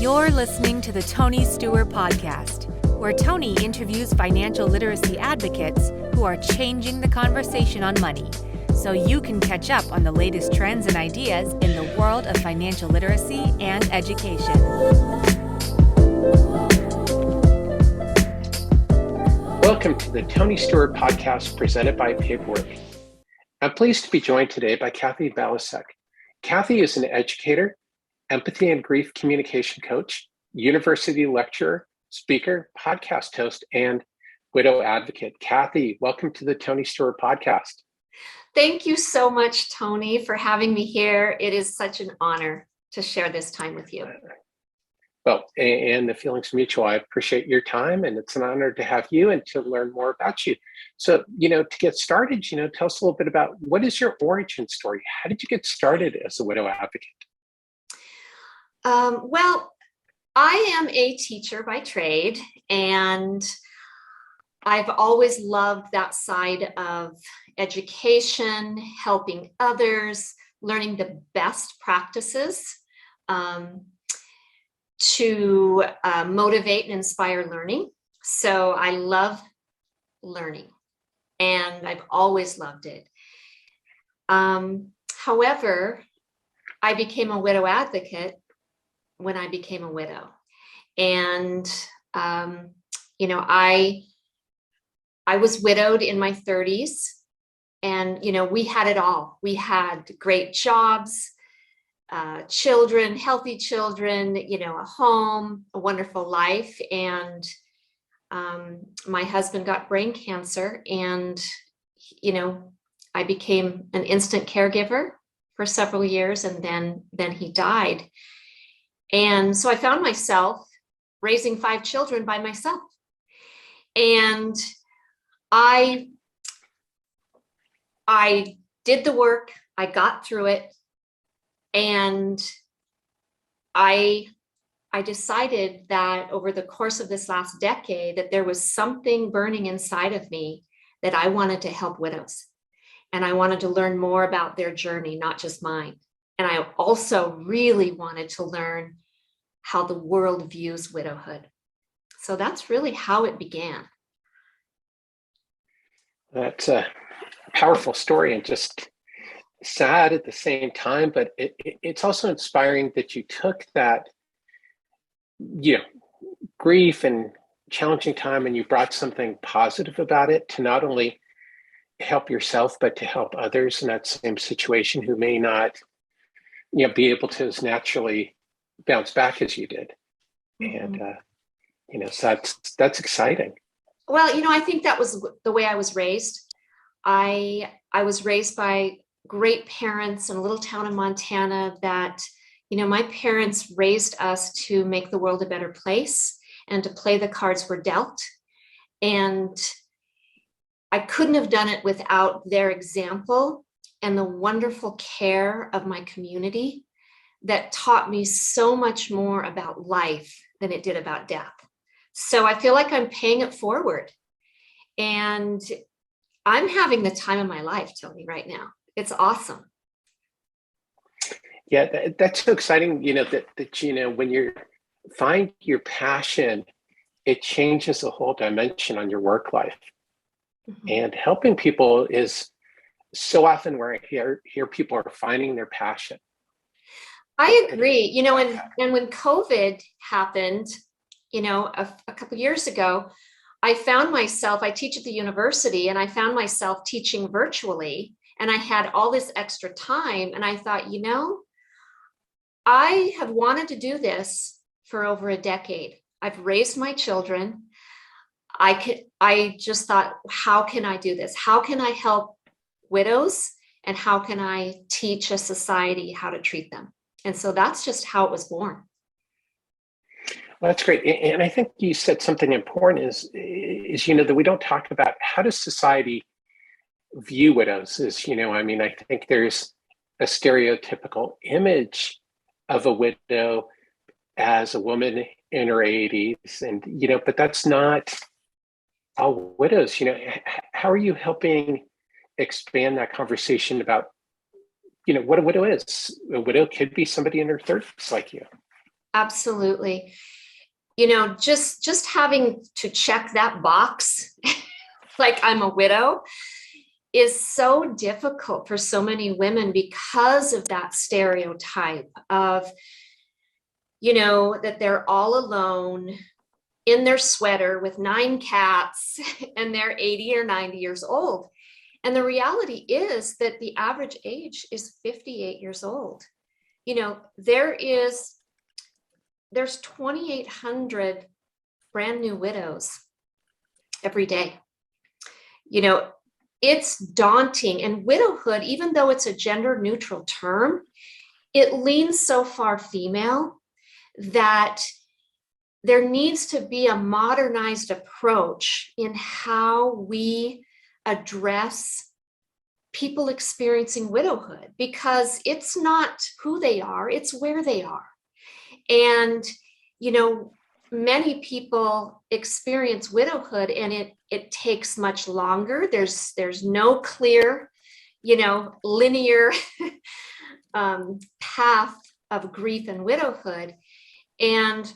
You're listening to the Tony Steuer Podcast, where Tony interviews financial literacy advocates who are changing the conversation on money, so you can catch up on the latest trends and ideas in the world of financial literacy and education. Welcome to the Tony Steuer Podcast presented by Paperwork. I'm pleased to be joined today by Kathi Balasek. Kathi is an educator, empathy and grief communication coach, university lecturer, speaker, podcast host, and widow advocate. Kathi, welcome to the Tony Steuer Podcast. Thank you so much, Tony, for having me here. It is such an honor to share this time with you. Well, and the feeling's mutual. I appreciate your time, and it's an honor to have you and to learn more about you. So, to get started, tell us a little bit about what is your origin story? How did you get started as a widow advocate? Well, I am a teacher by trade, and I've always loved that side of education, helping others, learning the best practices to motivate and inspire learning. So I love learning, and I've always loved it. However, I became a widow advocate when I became a widow. And, I was widowed in my 30s, and, we had it all. We had great jobs, children, healthy children, a home, a wonderful life. And my husband got brain cancer, and, I became an instant caregiver for several years, and then he died. And so I found myself raising 5 children by myself. And I did the work, I got through it, and I decided that over the course of this last decade that there was something burning inside of me that I wanted to help widows. And I wanted to learn more about their journey, not just mine. And I also really wanted to learn how the world views widowhood. So that's really how it began. That's a powerful story and just sad at the same time, but it's also inspiring that you took that, grief and challenging time, and you brought something positive about it to not only help yourself, but to help others in that same situation who may not, be able to as naturally bounce back as you did. Mm-hmm. And, so that's exciting. Well, I think that was the way I was raised. I was raised by great parents in a little town in Montana that, my parents raised us to make the world a better place and to play the cards we're dealt. And I couldn't have done it without their example and the wonderful care of my community that taught me so much more about life than it did about death. So I feel like I'm paying it forward. And I'm having the time of my life, Tony, right now. It's awesome. Yeah, that's so exciting, that when you find your passion, it changes the whole dimension on your work life. Mm-hmm. And helping people is so often where I hear people are finding their passion. I agree. And when COVID happened, a couple of years ago, I teach at the university, and I found myself teaching virtually, and I had all this extra time. And I thought, I have wanted to do this for over a decade. I've raised my children. I just thought, how can I do this? How can I help widows? And how can I teach a society how to treat them? And so that's just how it was born. Well, that's great. And I think you said something important is that we don't talk about how does society view widows I think there's a stereotypical image of a widow as a woman in her 80s. And, but that's not all widows. How are you helping expand that conversation about, what a widow is? A widow could be somebody in her 30s like you. Absolutely. Just having to check that box, like I'm a widow, is so difficult for so many women because of that stereotype of, that they're all alone in their sweater with 9 cats and they're 80 or 90 years old. And the reality is that the average age is 58 years old. There's 2,800 brand new widows every day. It's daunting. And widowhood, even though it's a gender neutral term, it leans so far female that there needs to be a modernized approach in how we address people experiencing widowhood, because it's not who they are, it's where they are. And, many people experience widowhood and it takes much longer. There's no clear, linear path of grief and widowhood. And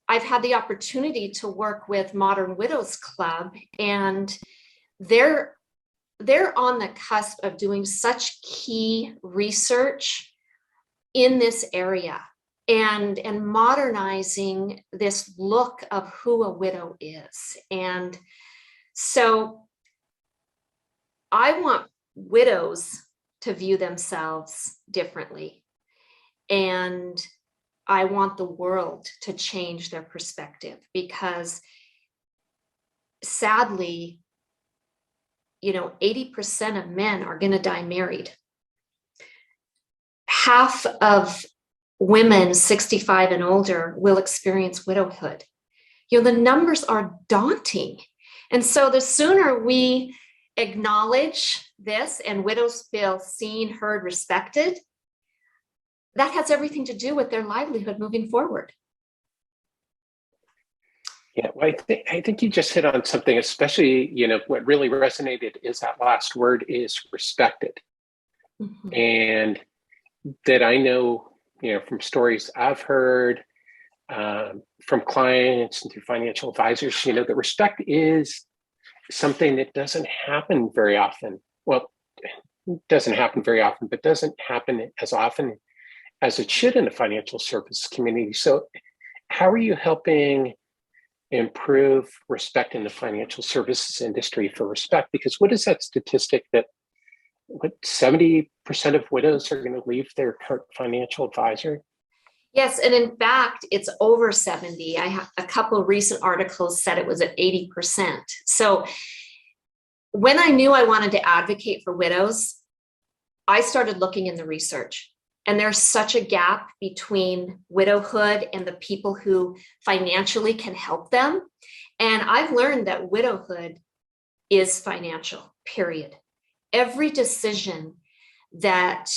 I've had the opportunity to work with Modern Widows Club, and they're on the cusp of doing such key research in this area and modernizing this look of who a widow is. And so I want widows to view themselves differently. And I want the world to change their perspective, because sadly, 80% of men are going to die married. Half of women 65 and older will experience widowhood. The numbers are daunting. And so the sooner we acknowledge this and widows feel seen, heard, respected, that has everything to do with their livelihood moving forward. Yeah, well, I think you just hit on something, especially, what really resonated is that last word is respected. Mm-hmm. And that I know, from stories I've heard from clients and through financial advisors, that respect is something that doesn't happen very often. Well, it doesn't happen very often, but doesn't happen as often as it should in the financial service community. So how are you helping improve respect in the financial services industry for respect? Because what is that statistic that 70% of widows are going to leave their current financial advisor? Yes, and in fact, it's over 70. I have a couple of recent articles said it was at 80%. So when I knew I wanted to advocate for widows, I started looking in the research. And there's such a gap between widowhood and the people who financially can help them. And I've learned that widowhood is financial, period. Every decision that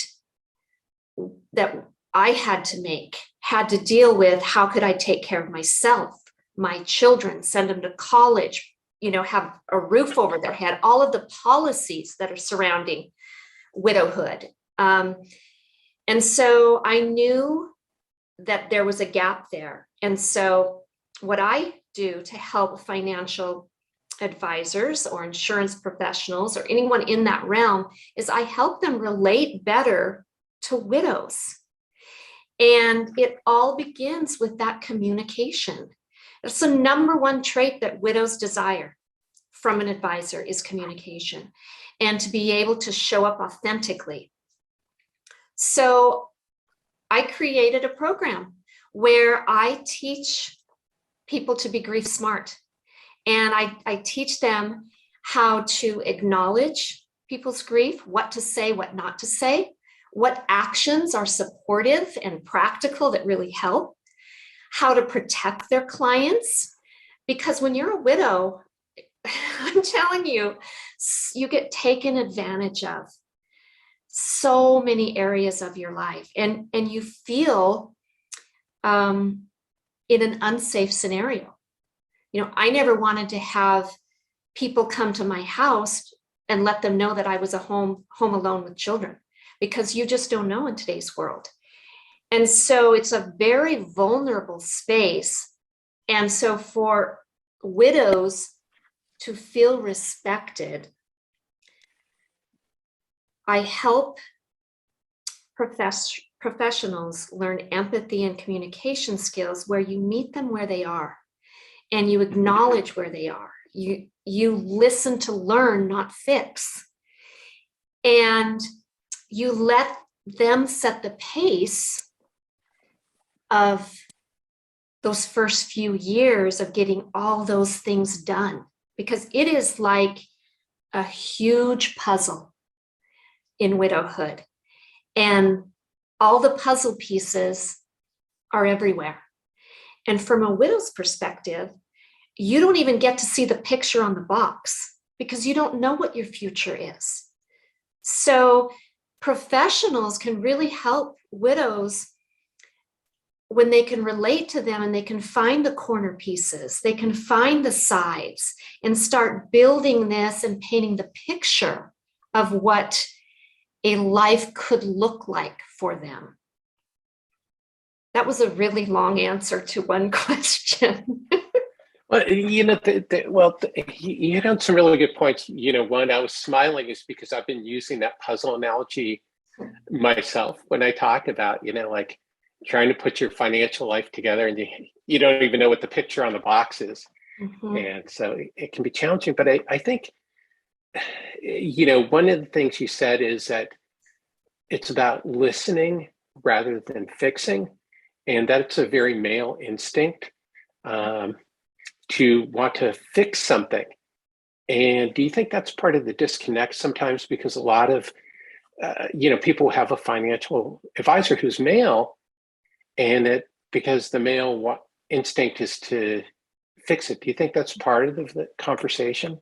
I had to make had to deal with how could I take care of myself, my children, send them to college, have a roof over their head, all of the policies that are surrounding widowhood. And so I knew that there was a gap there. And so what I do to help financial advisors or insurance professionals or anyone in that realm is I help them relate better to widows. And it all begins with that communication. That's the number one trait that widows desire from an advisor is communication, and to be able to show up authentically. So I created a program where I teach people to be grief smart. And I teach them how to acknowledge people's grief, what to say, what not to say, what actions are supportive and practical that really help, how to protect their clients. Because when you're a widow, I'm telling you, you get taken advantage of so many areas of your life, and you feel in an unsafe scenario. I never wanted to have people come to my house and let them know that I was home alone with children, because you just don't know in today's world. And so it's a very vulnerable space. And so for widows to feel respected, I help professionals learn empathy and communication skills where you meet them where they are and you acknowledge where they are. You listen to learn, not fix. And you let them set the pace of those first few years of getting all those things done, because it is like a huge puzzle in widowhood. And all the puzzle pieces are everywhere. And from a widow's perspective, you don't even get to see the picture on the box because you don't know what your future is. So professionals can really help widows when they can relate to them and they can find the corner pieces, they can find the sides and start building this and painting the picture of what a life could look like for them. That was a really long answer to one question. Well, you hit on some really good points. One, I was smiling is because I've been using that puzzle analogy myself when I talk about, like trying to put your financial life together and you don't even know what the picture on the box is. Mm-hmm. And so it can be challenging. But I think, one of the things you said is that it's about listening rather than fixing. And that's a very male instinct to want to fix something. And do you think that's part of the disconnect sometimes? Because a lot of, people have a financial advisor who's male, and because the male instinct is to fix it. Do you think that's part of the conversation?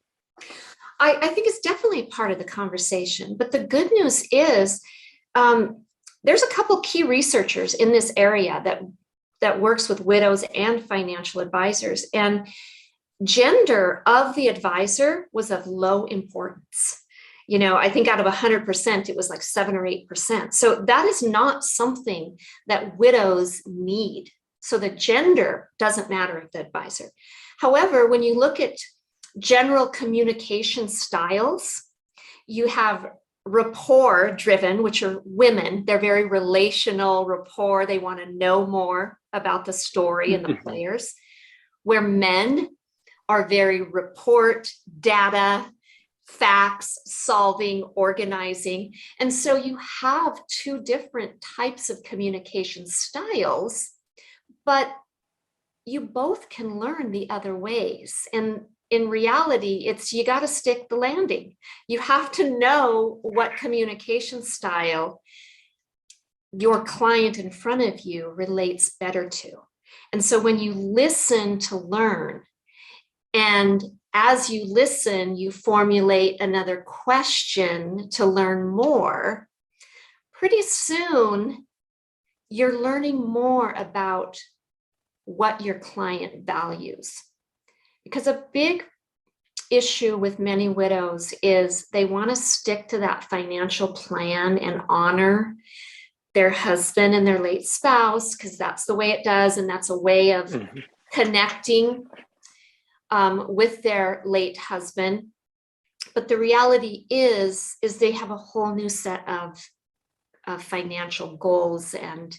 I think it's definitely part of the conversation. But the good news is there's a couple key researchers in this area that works with widows and financial advisors. And gender of the advisor was of low importance. I think out of 100%, it was like 7 or 8%. So that is not something that widows need. So the gender doesn't matter of the advisor. However, when you look at general communication styles, you have rapport driven, which are women. They're very relational rapport. They want to know more about the story and the players, where men are very report, data, facts, solving, organizing. And so you have two different types of communication styles, but you both can learn the other ways. And in reality, you got to stick the landing. You have to know what communication style your client in front of you relates better to. And so when you listen to learn, and as you listen, you formulate another question to learn more, pretty soon you're learning more about what your client values. Because a big issue with many widows is they want to stick to that financial plan and honor their husband and their late spouse, because that's the way it does. And that's a way of connecting with their late husband. But the reality is they have a whole new set of financial goals, and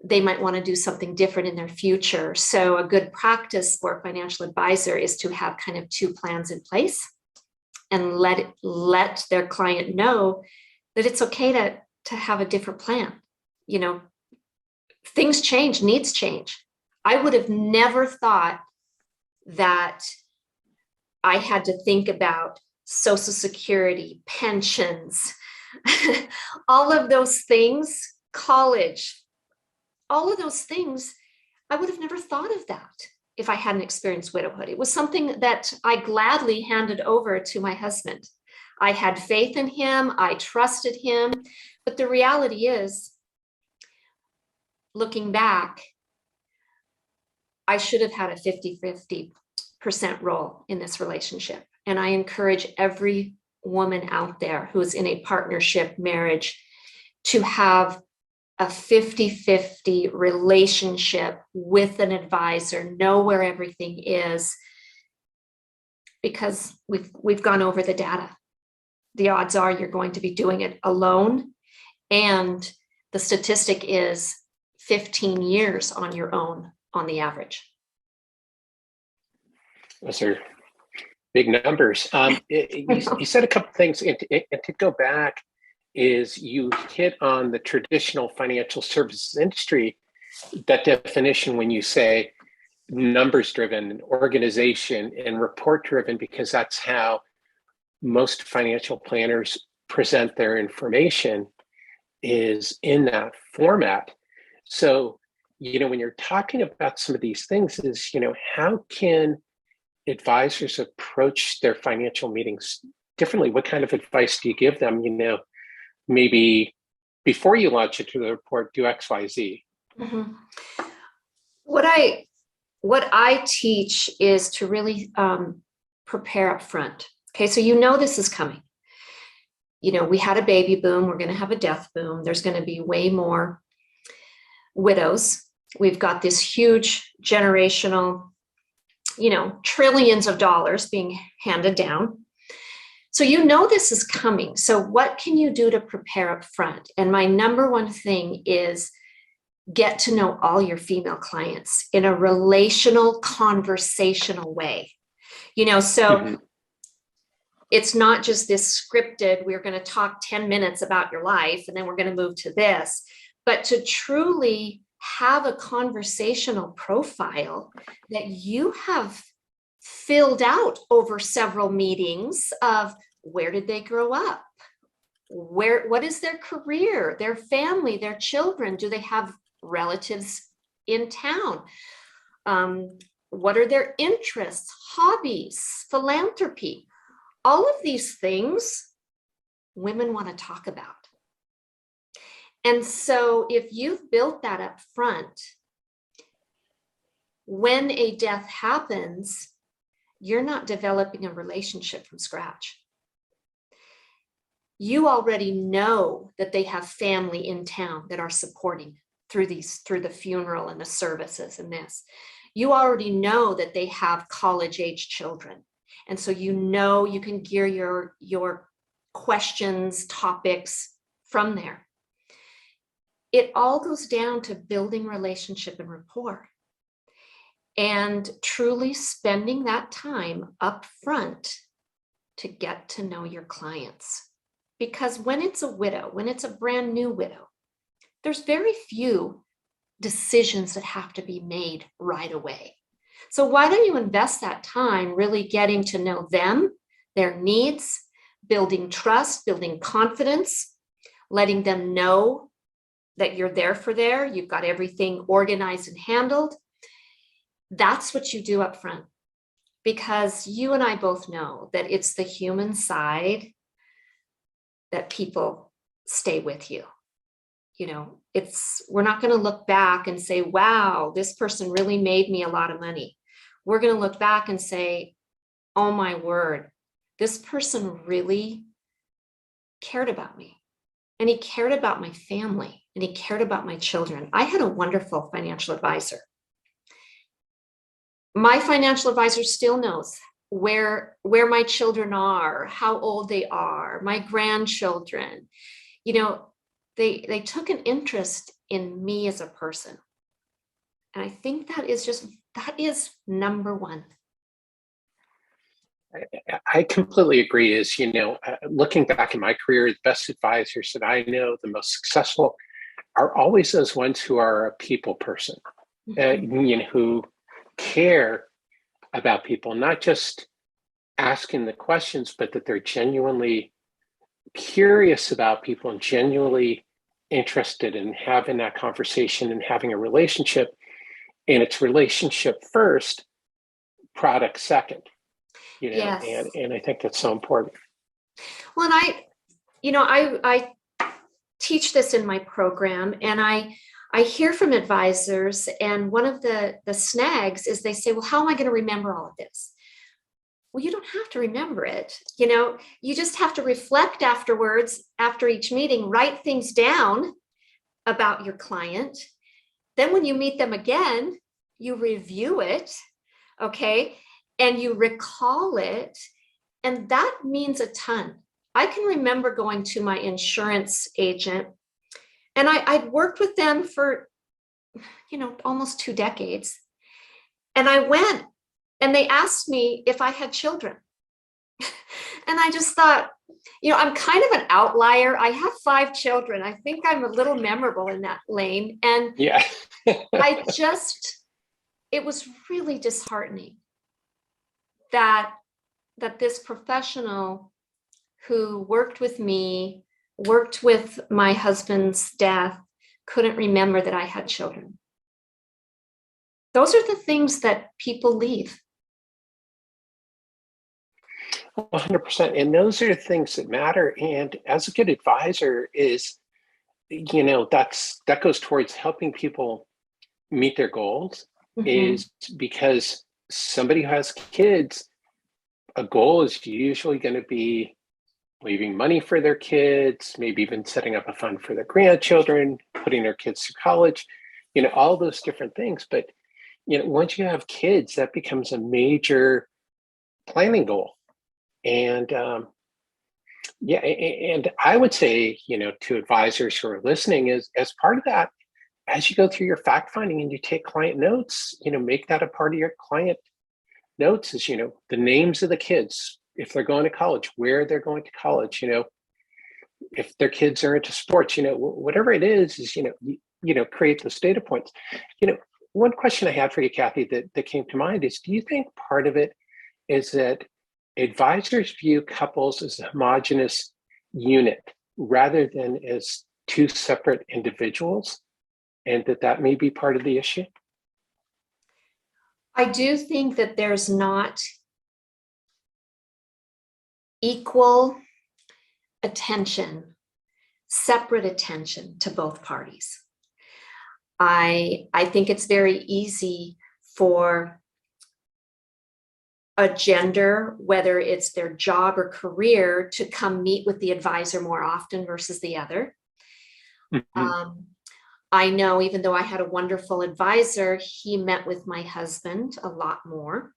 they might want to do something different in their future. So a good practice for a financial advisor is to have kind of two plans in place and let their client know that it's okay to have a different plan. Things change, needs change. I would have never thought that I had to think about Social Security, pensions, all of those things, college, all of those things. I would have never thought of that if I hadn't experienced widowhood. It was something that I gladly handed over to my husband. I had faith in him. I trusted him. But the reality is, looking back, I should have had a 50-50% role in this relationship. And I encourage every woman out there who is in a partnership marriage to have a 50-50 relationship with an advisor, know where everything is, because we've gone over the data. The odds are you're going to be doing it alone, and the statistic is 15 years on your own on the average. Those are big numbers. You said a couple things, and to go back, is you hit on the traditional financial services industry, that definition when you say numbers driven, organization, and report driven, because that's how most financial planners present their information, is in that format. So, when you're talking about some of these things, is, how can advisors approach their financial meetings differently? What kind of advice do you give them? Maybe before you launch it to the report, do X, Y, Z. Mm-hmm. What I teach is to really prepare up front. Okay, so this is coming. We had a baby boom. We're going to have a death boom. There's going to be way more widows. We've got this huge generational, trillions of dollars being handed down. So this is coming. So what can you do to prepare up front? And my number one thing is get to know all your female clients in a relational, conversational way. So it's not just this scripted, we're going to talk 10 minutes about your life and then we're going to move to this, but to truly have a conversational profile that you have filled out over several meetings of where did they grow up? What is their career, their family, their children? Do they have relatives in town? What are their interests, hobbies, philanthropy? All of these things women want to talk about. And so if you've built that up front, when a death happens, you're not developing a relationship from scratch. You already know that they have family in town that are supporting through the funeral and the services and this. You already know that they have college-age children. And so you can gear your questions, topics from there. It all goes down to building relationship and rapport and truly spending that time up front to get to know your clients. Because when it's a widow, when it's a brand new widow, there's very few decisions that have to be made right away. So why don't you invest that time really getting to know them, their needs, building trust, building confidence, letting them know that you're there for you've got everything organized and handled. That's what you do up front, because you and I both know that it's the human side that people stay with you. We're not going to look back and say, wow, this person really made me a lot of money. We're going to look back and say, oh my word, this person really cared about me, and he cared about my family, and he cared about my children. I had a wonderful financial advisor. My financial advisor still knows where my children are, how old they are, my grandchildren. They took an interest in me as a person. And I think that is number one. I completely agree. Looking back in my career, the best advisors that I know, the most successful, are always those ones who are a people person, who care about people, not just asking the questions, but that they're genuinely curious about people and genuinely interested in having that conversation and having a relationship. And it's relationship first, product second. Yes. And I think that's so important. Well, and I teach this in my program, and I hear from advisors, and one of the snags is they say, well, how am I going to remember all of this? Well, you don't have to remember it. You just have to reflect afterwards, after each meeting, write things down, about your client. Then when you meet them again, you review it, okay? And you recall it. And that means a ton. I can remember going to my insurance agent, and I'd worked with them for, almost 2 decades. And I went and they asked me if I had children. And I just thought, I'm kind of an outlier. I have 5 children. I think I'm a little memorable in that lane. And Yeah. it was really disheartening that this professional who worked with me, worked with my husband's death, couldn't remember that I had children. Those are the things that people leave. 100%. And those are the things that matter. And as a good advisor is, that goes towards helping people meet their goals, is because somebody who has kids, a goal is usually going to be leaving money for their kids, maybe even setting up a fund for their grandchildren, putting their kids through college, all those different things. But, once you have kids, that becomes a major planning goal. And and I would say, to advisors who are listening, is as part of that, as you go through your fact finding and you take client notes, make that a part of your client notes is, the names of the kids, if they're going to college, where they're going to college, if their kids are into sports, whatever it is, create those data points. One question I had for you, Kathi, that came to mind is, do you think part of it is that advisors view couples as a homogeneous unit rather than as 2 separate individuals, and that may be part of the issue? I do think that there's not equal attention, separate attention to both parties. I think it's very easy for a gender, whether it's their job or career, to come meet with the advisor more often versus the other. I know, even though I had a wonderful advisor, he met with my husband a lot more.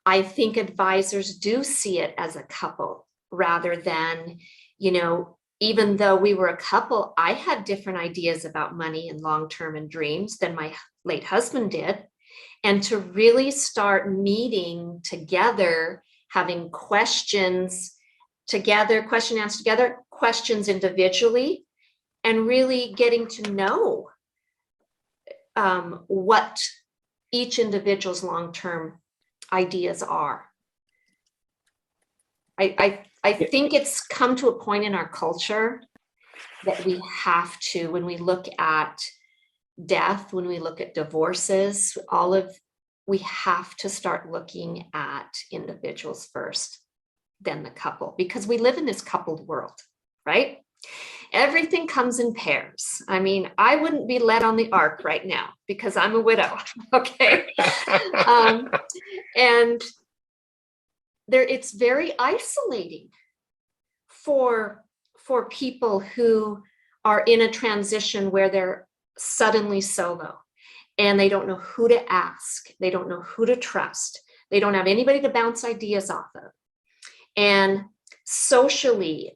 I think advisors do see it as a couple rather than, even though we were a couple, I had different ideas about money and long-term and dreams than my late husband did. And to really start meeting together, having questions together, question and answer together, questions individually, and really getting to know what each individual's long-term ideas are. I think it's come to a point in our culture that we have to, when we look at death, when we look at divorces, we have to start looking at individuals first, then the couple, because we live in this coupled world, right? Everything comes in pairs. I mean, I wouldn't be led on the ark right now because I'm a widow. Okay. And it's very isolating for people who are in a transition where they're suddenly solo and they don't know who to ask. They don't know who to trust. They don't have anybody to bounce ideas off of. And socially,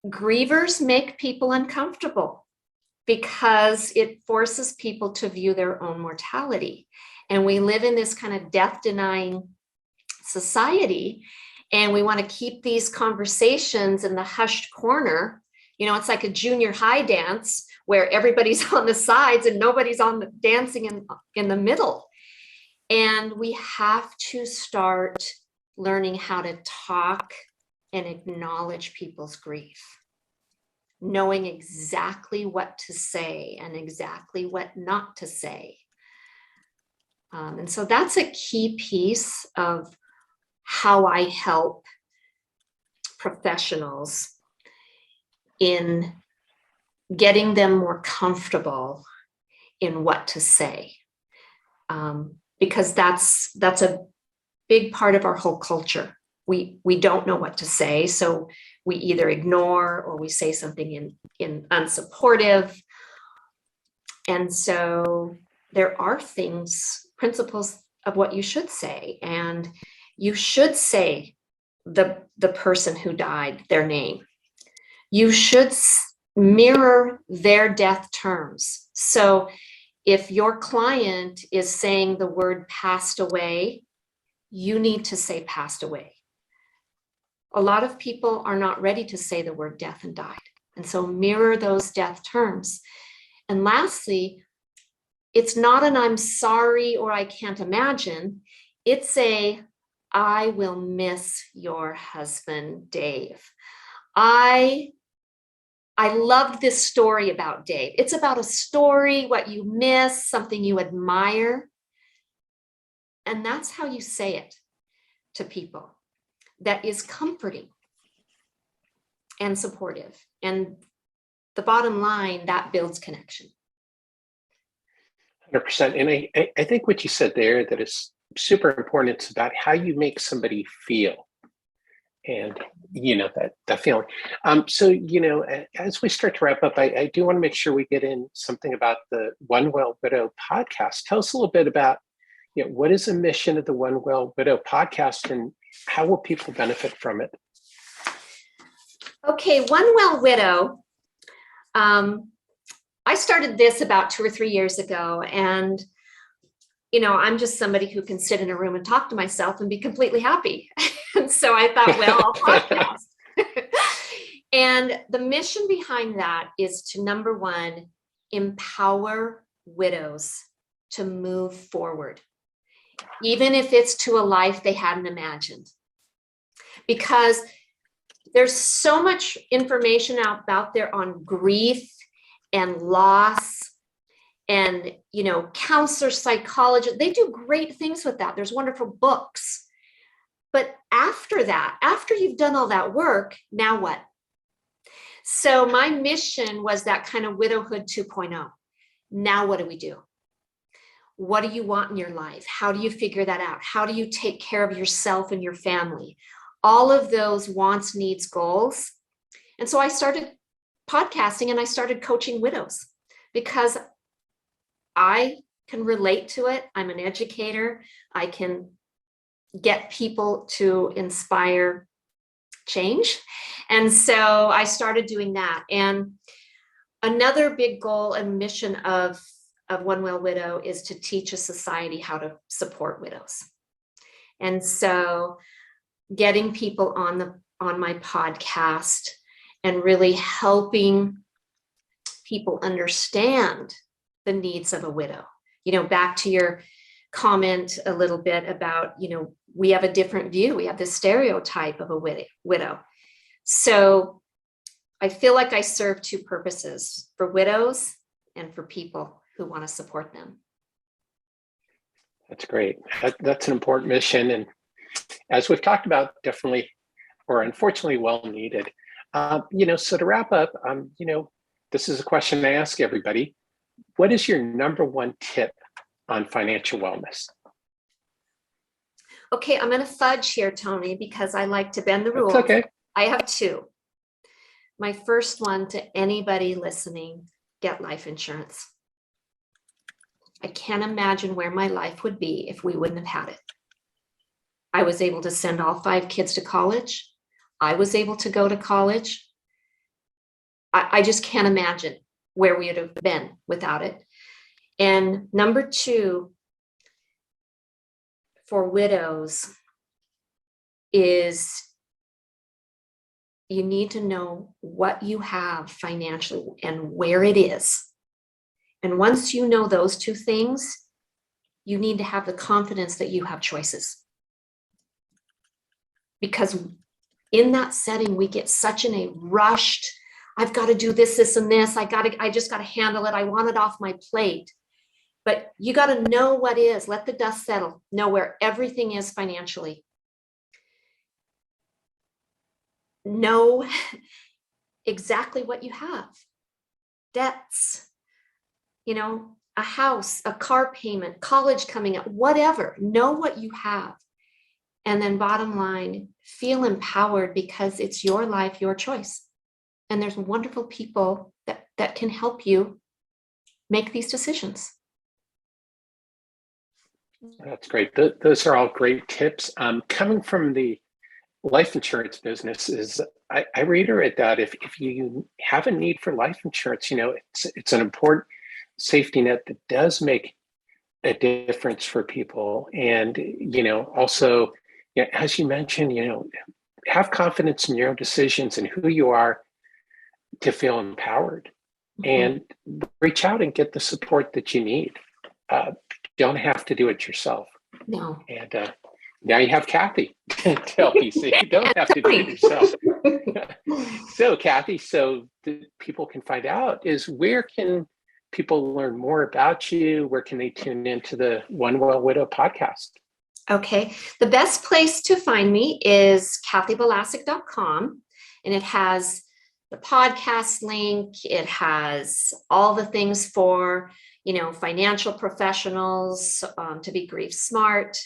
grievers make people uncomfortable because it forces people to view their own mortality. And we live in this kind of death-denying society, and we want to keep these conversations in the hushed corner. It's like a junior high dance where everybody's on the sides and nobody's dancing in the middle. And we have to start learning how to talk and acknowledge people's grief, knowing exactly what to say and exactly what not to say. And so that's a key piece of how I help professionals in getting them more comfortable in what to say, because that's a big part of our whole culture. We don't know what to say, so we either ignore or we say something in unsupportive. And so there are principles of what you should say. And you should say the person who died, their name. You should mirror their death terms. So if your client is saying the word passed away, you need to say passed away. A lot of people are not ready to say the word death and died. And so mirror those death terms. And lastly, it's not an I'm sorry or I can't imagine. It's I will miss your husband, Dave. I loved this story about Dave. It's about a story, what you miss, something you admire. And that's how you say it to people. That is comforting and supportive. And the bottom line, that builds connection. 100%. And I think what you said there that is super important, it's about how you make somebody feel. And, that feeling. So, as we start to wrap up, I do want to make sure we get in something about the One Well Widow podcast. Tell us a little bit about, what is the mission of the One Well Widow podcast and how will people benefit from it? Okay, One Well Widow. I started this about 2 or 3 years ago, and I'm just somebody who can sit in a room and talk to myself and be completely happy. And so I thought, well, I'll podcast. And the mission behind that is to, number one, empower widows to move forward, even if it's to a life they hadn't imagined. Because there's so much information out there on grief and loss. And, counselors, psychologists, they do great things with that. There's wonderful books. But after that, after you've done all that work, now what? So my mission was that kind of widowhood 2.0. Now what do we do? What do you want in your life? How do you figure that out? How do you take care of yourself and your family? All of those wants, needs, goals. And so I started podcasting and I started coaching widows because I can relate to it. I'm an educator. I can get people to inspire change. And so I started doing that. And another big goal and mission of One Well Widow is to teach a society how to support widows. And so getting people on my podcast and really helping people understand the needs of a widow. Back to your comment a little bit about, we have a different view. We have this stereotype of a widow. So I feel like I serve two purposes, for widows and for people who want to support them. That's great. That's an important mission. And as we've talked about, definitely, or unfortunately, well needed. So to wrap up, this is a question I ask everybody. What is your number one tip on financial wellness? Okay, I'm going to fudge here, Tony, because I like to bend the rules. That's okay. I have two. My first one, to anybody listening, get life insurance. I can't imagine where my life would be if we wouldn't have had it. I was able to send all 5 kids to college. I was able to go to college. I just can't imagine where we would have been without it. And number 2, for widows, is you need to know what you have financially and where it is. And once you know those 2 things, you need to have the confidence that you have choices. Because in that setting, we get such in a rushed, I've got to do this, this, and this. I just got to handle it. I want it off my plate. But you got to know what is, let the dust settle, know where everything is financially. Know exactly what you have. Debts, a house, a car payment, college coming up, whatever. Know what you have And then bottom line, feel empowered because it's your life, your choice. And there's wonderful people that can help you make these decisions. That's great. Those are all great tips. Coming from the life insurance business, I reiterate that if you have a need for life insurance, it's an important safety net that does make a difference for people. And, also, as you mentioned, have confidence in your own decisions and who you are to feel empowered, and reach out and get the support that you need. Don't have to do it yourself. No. And now you have Kathi to help you, so you don't have to do it yourself. So Kathi, so that people can find out, is where can people learn more about you? Where can they tune into the One Well Widow podcast? Okay. The best place to find me is kathibalasek.com, and it has the podcast link. It has all the things for, financial professionals to be grief smart.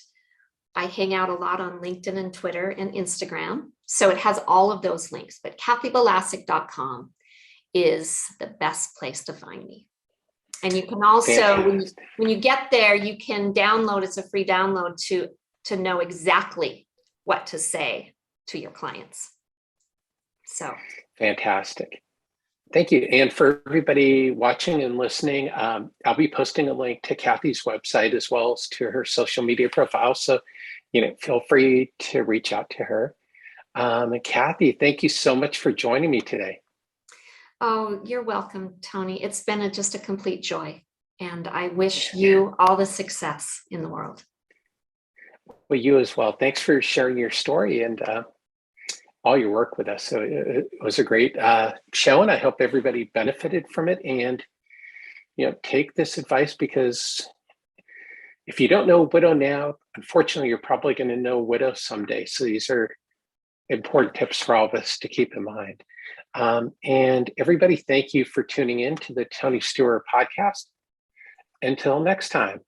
I hang out a lot on LinkedIn and Twitter and Instagram. So it has all of those links, but kathibalasek.com is the best place to find me. And you can also, when you get there, you can download, it's a free download to know exactly what to say to your clients. So. Fantastic. Thank you. And for everybody watching and listening, I'll be posting a link to Kathi's website as well as to her social media profile. So, feel free to reach out to her. And Kathi, thank you so much for joining me today. Oh, you're welcome, Tony. It's been just a complete joy. And I wish you all the success in the world. Well, you as well. Thanks for sharing your story and all your work with us. So it was a great show, and I hope everybody benefited from it. And, take this advice, because if you don't know widow now, unfortunately, you're probably going to know widow someday. So these are important tips for all of us to keep in mind. And everybody, thank you for tuning in to the Tony Steuer Podcast. Until next time.